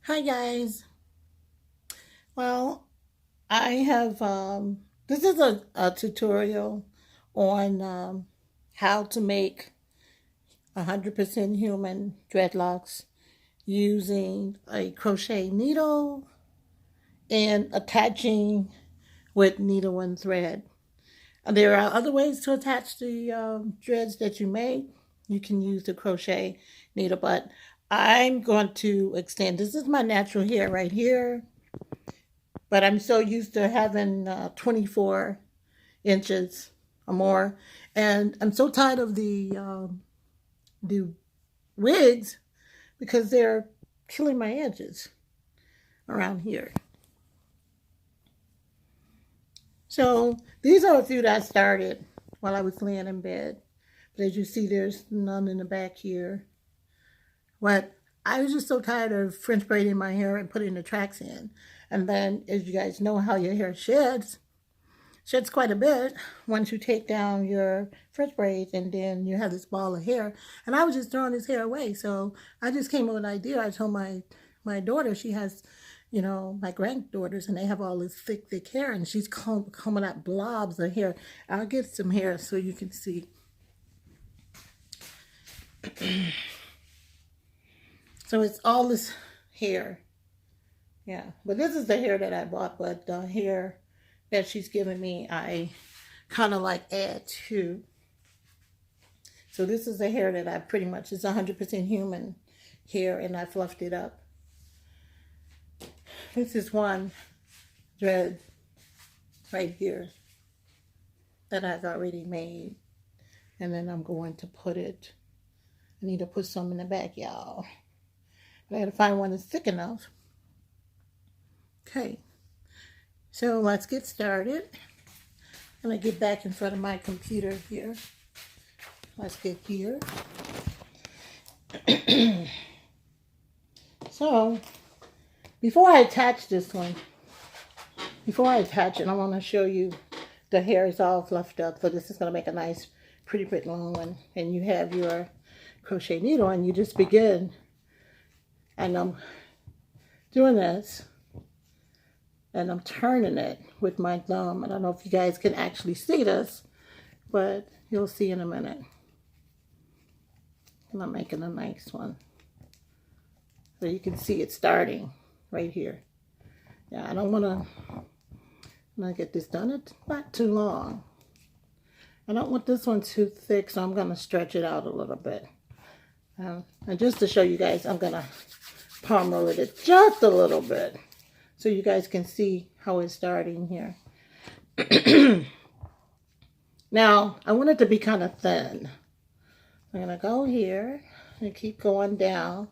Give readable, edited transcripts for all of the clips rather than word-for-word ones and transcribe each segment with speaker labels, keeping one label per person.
Speaker 1: Hi guys. Well, I have this is a tutorial on how to make 100% human dreadlocks using a crochet needle and attaching with needle and thread. There are other ways to attach the dreads that you make. You can use the crochet needle, but I'm going to extend. This is my natural hair right here. But I'm so used to having 24 inches or more, and I'm so tired of the wigs because they're killing my edges around here. So these are a few that I started while I was laying in bed. But as you see, there's none in the back here. What I was just so tired of French braiding my hair and putting the tracks in. And then, as you guys know, how your hair sheds quite a bit once you take down your French braids, and then you have this ball of hair. And I was just throwing this hair away. So I just came up with an idea. I told my daughter, she has, my granddaughters, and they have all this thick hair, and she's coming out blobs of hair. I'll get some hair so you can see. So it's all this hair. Yeah, but this is the hair that I bought, but the hair that she's giving me, I kind of like add to. So this is the hair that I pretty much, it's 100% human hair, and I fluffed it up. This is one dread right here that I've already made. And then I'm going to put it, I need to put some in the back, y'all. But I gotta find one that's thick enough. Okay, so let's get started. I'm gonna get back in front of my computer here. Let's get here. So, before I attach this one, I want to show you the hair is all fluffed up. So this is going to make a nice, pretty long one. And you have your crochet needle, and you just begin. And I'm doing this, and I'm turning it with my thumb. I don't know if you guys can actually see this, but you'll see in a minute. And I'm making a nice one. So you can see it starting right here. Yeah, I don't want to get this done. It's not too long. I don't want this one too thick, so I'm going to stretch it out a little bit. And just to show you guys, I'm going to palm roll it just a little bit so you guys can see how it's starting here. Now, I want it to be kind of thin. I'm going to go here and keep going down.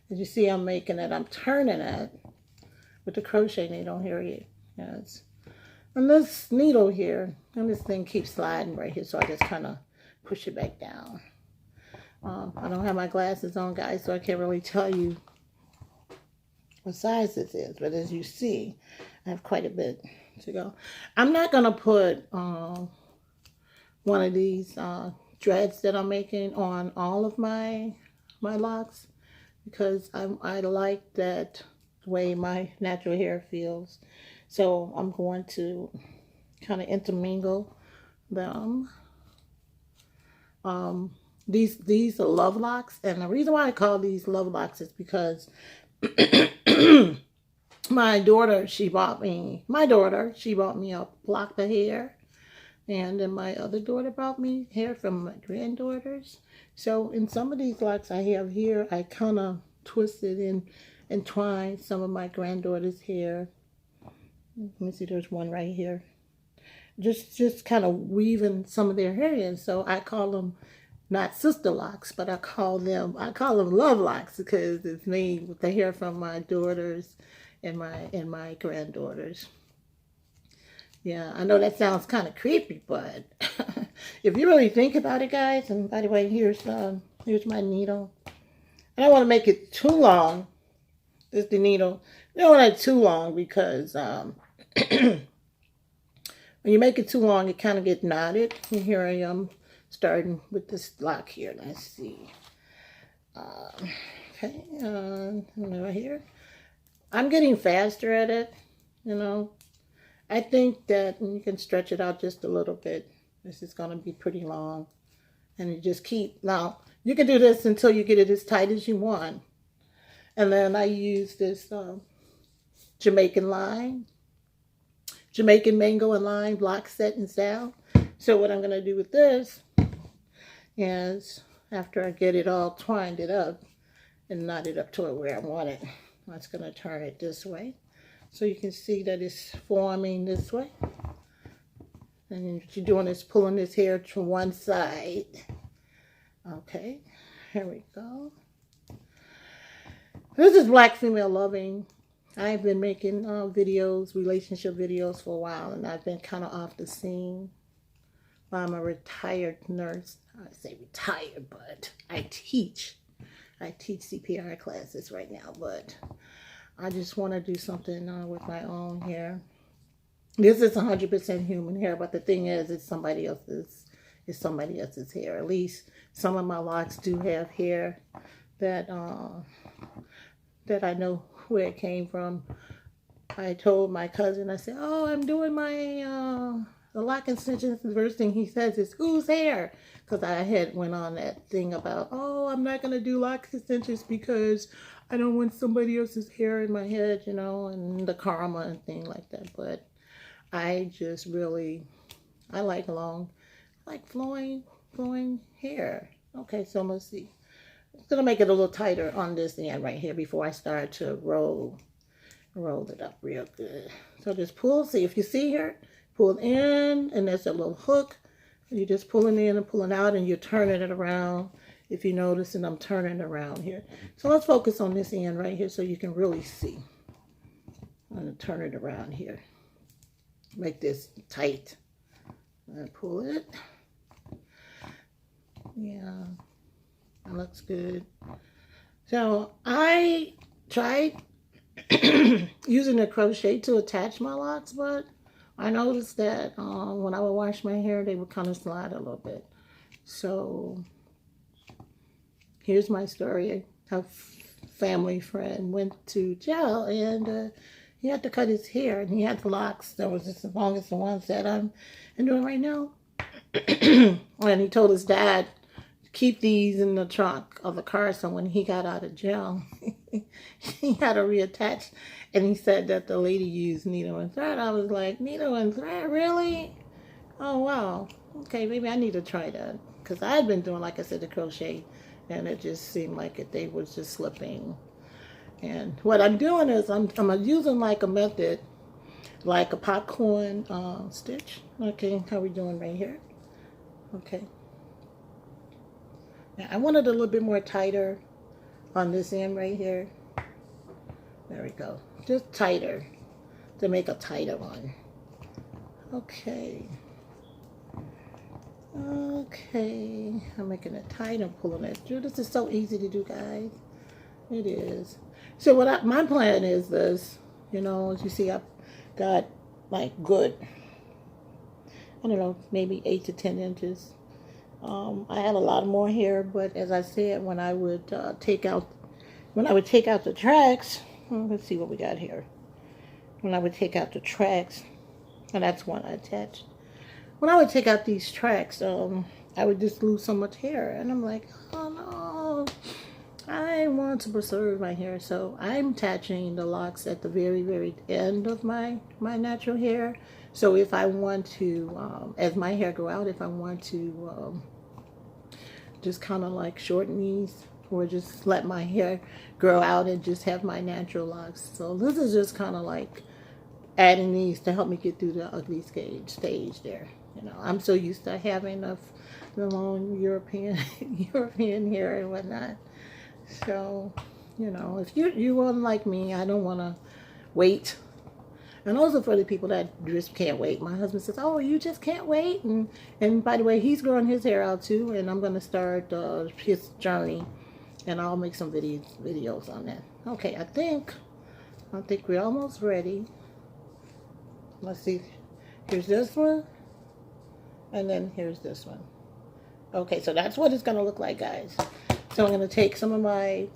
Speaker 1: As you see, I'm making it, I'm turning it with the crochet needle here. Yes. And this needle here, and this thing keeps sliding right here, so I just kind of push it back down. I don't have my glasses on, guys, so I can't really tell you what size this is. But as you see, I have quite a bit to go. I'm not going to put one of these dreads that I'm making on all of my locks, because I like that way my natural hair feels. So I'm going to kind of intermingle them. These are love locks, and the reason why I call these love locks is because my daughter, she bought me a block of hair, and then my other daughter brought me hair from my granddaughters. So in some of these locks I have here, I kind of twisted and twined some of my granddaughter's hair. Let me see, there's one right here. Just kind of weaving some of their hair in. So I call them not sister locks, but I call them love locks, because it's made with the hair from my daughters and my granddaughters. Yeah, I know that sounds kind of creepy, but if you really think about it, guys, and by the way, here's my needle. I don't want to make it too long. This is the needle. You don't want it too long, because when you make it too long, it kind of gets knotted. And here I am starting with this lock here. Let's see. Okay, right here. I'm getting faster at it, you know. I think that you can stretch it out just a little bit. This is going to be pretty long. And you just keep, now, you can do this until you get it as tight as you want. And then I use this Jamaican lime, Jamaican mango and lime block set and style. So what I'm going to do with this is, after I get it all twined it up and knot it up to where I want it, I'm just going to turn it this way. So you can see that it's forming this way. And what you're doing is pulling this hair to one side. Okay, here we go. This is Black Female Loving. I've been making videos, relationship videos for a while, and I've been kind of off the scene. I'm a retired nurse. I say retired, but I teach CPR classes right now, but I just want to do something with my own hair. This is 100% human hair, but the thing is, it's somebody else's hair. At least some of my locks do have hair that that I know where it came from. I told my cousin, I said, "Oh, I'm doing my the lock extensions." The first thing he says is, "Whose hair?" Because I had went on that thing about, "Oh, I'm not gonna do lock extensions because I don't want somebody else's hair in my head," you know, and the karma and thing like that. But I just really, I like flowing hair. Okay, so let's see. I'm gonna make it a little tighter on this end right here before I start to roll it up real good. So just pull, see if you see here, pull in, and there's a little hook. You're just pulling in and pulling out, and you're turning it around. If you notice, and I'm turning around here. So let's focus on this end right here so you can really see. I'm gonna turn it around here. Make this tight. And pull it. Yeah, that looks good. So I tried using the crochet to attach my locks, but I noticed that when I would wash my hair, they would kind of slide a little bit. So here's my story. A family friend went to jail, and he had to cut his hair, and he had the locks that was just as long as the ones that I'm doing right now. And he told his dad, keep these in the trunk of the car, so when he got out of jail, he had to reattach. And he said that the lady used needle and thread. I was like, needle and thread, really? Oh, wow. Okay, maybe I need to try that. Because I had been doing, like I said, the crochet, and it just seemed like they was just slipping. And what I'm doing is I'm using like a method, like a popcorn stitch. Okay, how we doing right here? Okay. Now I want it a little bit more tighter on this end right here. There we go. Just tighter to make a tighter one. Okay. Okay. I'm making it tight and pulling it through. This is so easy to do, guys. It is. So my plan is this, you know, as you see, I've got like good, I don't know, maybe 8 to 10 inches. I had a lot more hair, but as I said, when I would take out the tracks, let's see what we got here. When I would take out the tracks, and that's one I attached. When I would take out these tracks, I would just lose so much hair, and I'm like, oh no. I want to preserve my hair, so I'm attaching the locks at the very, very end of my natural hair. So if I want to, as my hair grow out, if I want to just kind of like shorten these, or just let my hair grow out and just have my natural locks. So this is just kind of like adding these to help me get through the ugly stage there. You know, I'm so used to having the long European hair and whatnot. So, you know, if you want like me, I don't want to wait. And also for the people that just can't wait. My husband says, oh, you just can't wait. And by the way, he's growing his hair out too. And I'm going to start his journey. And I'll make some videos on that. Okay, I think we're almost ready. Let's see. Here's this one. And then here's this one. Okay, so that's what it's going to look like, guys. So I'm going to take some of my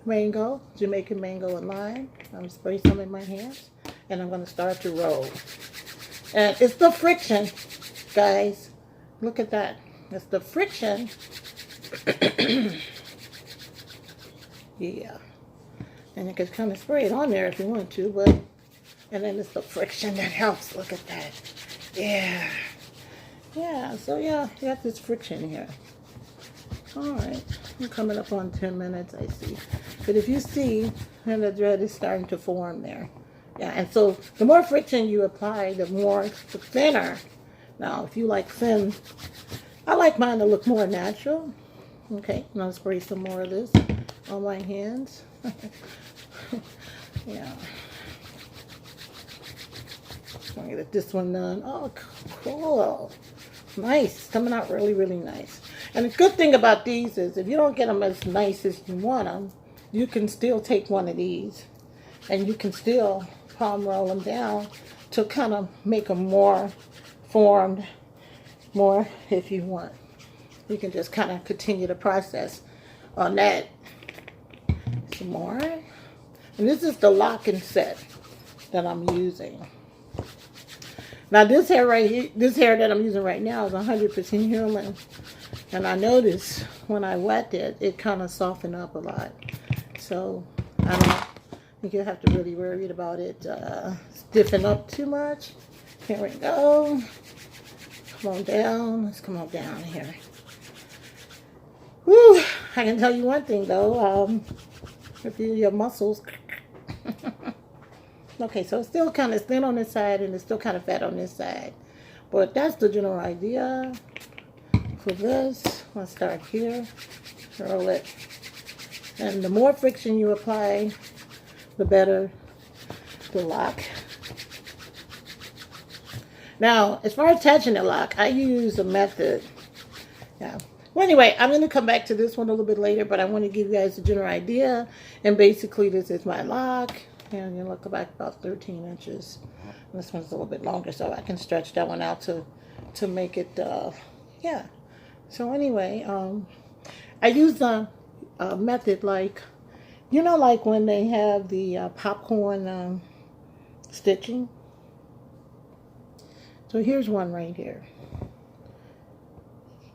Speaker 1: mango, Jamaican mango and lime. I'm going to spray some in my hands, and I'm going to start to roll. And it's the friction, guys. Look at that. It's the friction. Yeah. And you can kind of spray it on there if you want to, but, and then it's the friction that helps. Look at that. Yeah. Yeah, so yeah, you got this friction here. All right. I'm coming up on 10 minutes, I see. But if you see, and the thread is starting to form there. Yeah, and so the more friction you apply, the thinner. Now, if you like thin, I like mine to look more natural. Okay, and I'll spray some more of this on my hands. Yeah. I'm gonna get this one done. Oh, cool. Nice. Coming out really, really nice. And the good thing about these is if you don't get them as nice as you want them, you can still take one of these and you can still palm roll them down to kind of make them more formed, more if you want. You can just kind of continue the process on that. Some more. And this is the locking set that I'm using. Now this hair right here, this hair that I'm using right now is 100% human. And I noticed when I wet it, it kind of softened up a lot. So I don't think you have to really worry about it stiffen up too much. Here we go. Come on down. Let's come on down here. Whew. I can tell you one thing though. If your muscles. Okay, so it's still kind of thin on this side and it's still kind of fat on this side. But that's the general idea for this. Let's start here. Roll it. And the more friction you apply, the better the lock. Now, as far as attaching the lock, I use a method. Yeah. Well, anyway, I'm going to come back to this one a little bit later, but I want to give you guys a general idea. And basically, this is my lock. And you look back about 13 inches. And this one's a little bit longer, so I can stretch that one out to make it, yeah. So anyway, I use a method like, you know, like when they have the popcorn stitching. So here's one right here.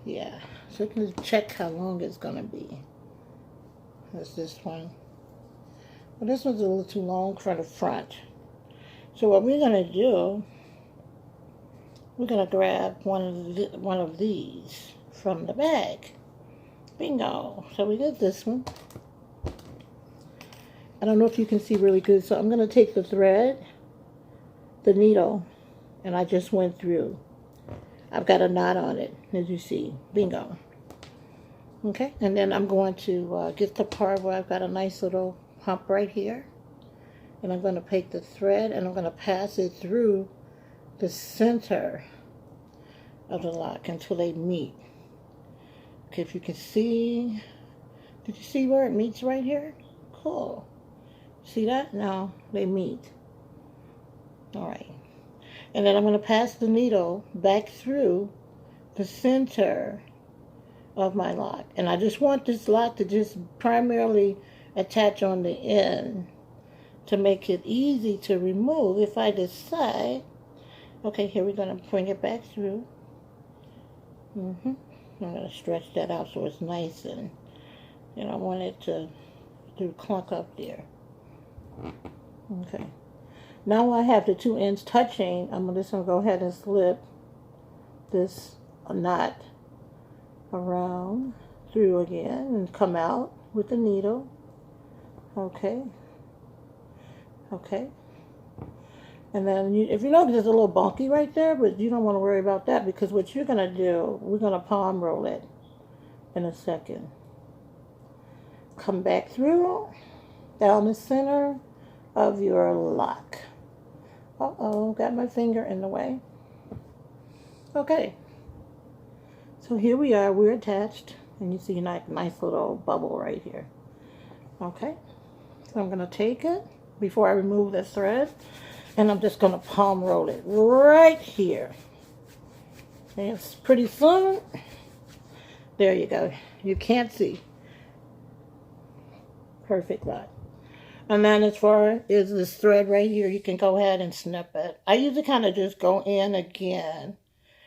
Speaker 1: Yeah, so you can check how long it's going to be. That's this one. Well, this one's a little too long for the front. So what we're going to do, we're going to grab one of these from the bag. Bingo. So we got this one. I don't know if you can see really good. So I'm going to take the thread, the needle, and I just went through. I've got a knot on it, as you see. Bingo. Okay, and then I'm going to get the part where I've got a nice little hump right here. And I'm going to take the thread and I'm going to pass it through the center of the lock until they meet. Okay, if you can see, did you see where it meets right here? Cool. See that? Now they meet. All right. And then I'm going to pass the needle back through the center of my lock. And I just want this lock to just primarily attach on the end to make it easy to remove if I decide. Okay, here we're going to bring it back through. I'm going to stretch that out so it's nice and, you know, I want it to clunk up there. Okay. Now I have the two ends touching. I'm just going to go ahead and slip this knot around through again and come out with the needle. Okay. Okay. And then if you notice it's a little bulky right there, but you don't want to worry about that because what you're going to do, we're going to palm roll it in a second. Come back through, down the center of your lock. Uh-oh, got my finger in the way. Okay. So here we are, we're attached. And you see a nice little bubble right here. Okay. So I'm going to take it before I remove this thread. And I'm just going to palm roll it right here. And it's pretty thin. There you go. You can't see. perfect knot. And then as far as this thread right here, you can go ahead and snip it. I usually kind of just go in again.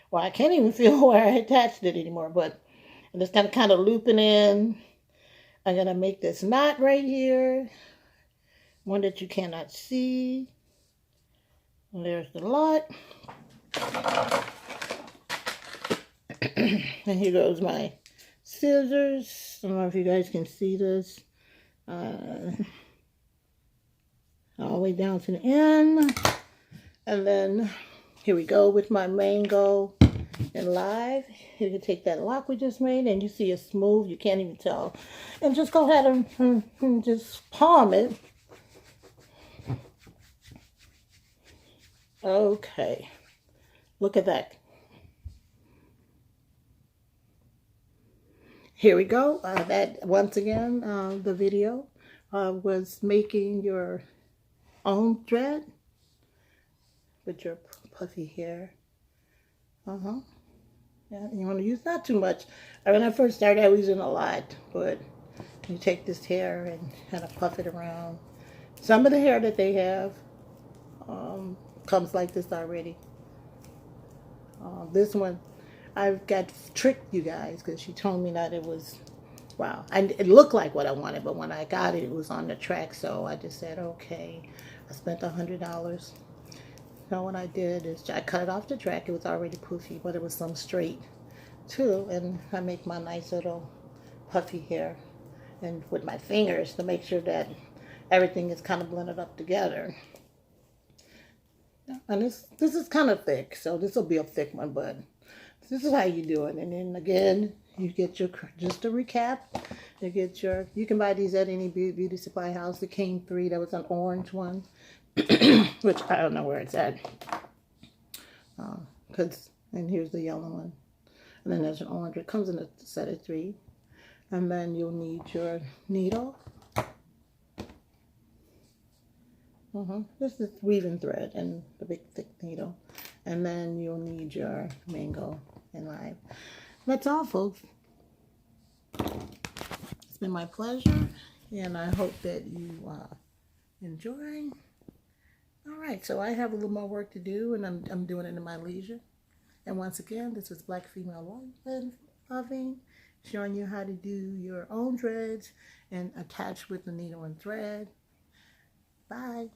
Speaker 1: Well, I can't even feel where I attached it anymore, but I'm just kind of looping in. I'm going to make this knot right here, one that you cannot see. And there's the knot. And here goes my scissors. I don't know if you guys can see this. All the way down to the end. And then here we go with my mango and live. You can take that lock we just made and you see it's smooth. You can't even tell. And just go ahead and just palm it. Okay. Look at that. Here we go. That once again, the video was making your own thread with your puffy hair. Yeah, you want to use not too much. When I first started, I was using a lot, but you take this hair and kind of puff it around. Some of the hair that they have comes like this already. This one, I've got tricked you guys because she told me that it was, wow, it looked like what I wanted, but when I got it, it was on the track, so I just said, okay. I spent $100. So what I did is I cut it off the track. It was already poofy, but it was some straight too, and I make my nice little puffy hair, and with my fingers to make sure that everything is kind of blended up together. And this is kind of thick, so this will be a thick one, but this is how you do it. And then again, you get your, just to recap, you get your, you can buy these at any beauty supply house. It came 3, there was an orange one, which I don't know where it's at. And here's the yellow one. And then there's an orange. It comes in a set of 3. And then you'll need your needle. This is weaving thread and the big thick needle. And then you'll need your mango and lime. That's all, folks. It's been my pleasure, and I hope that you enjoy. All right, so I have a little more work to do, and I'm doing it in my leisure. And once again, this is Black Female Loving, showing you how to do your own dreads and attach with the needle and thread. Bye.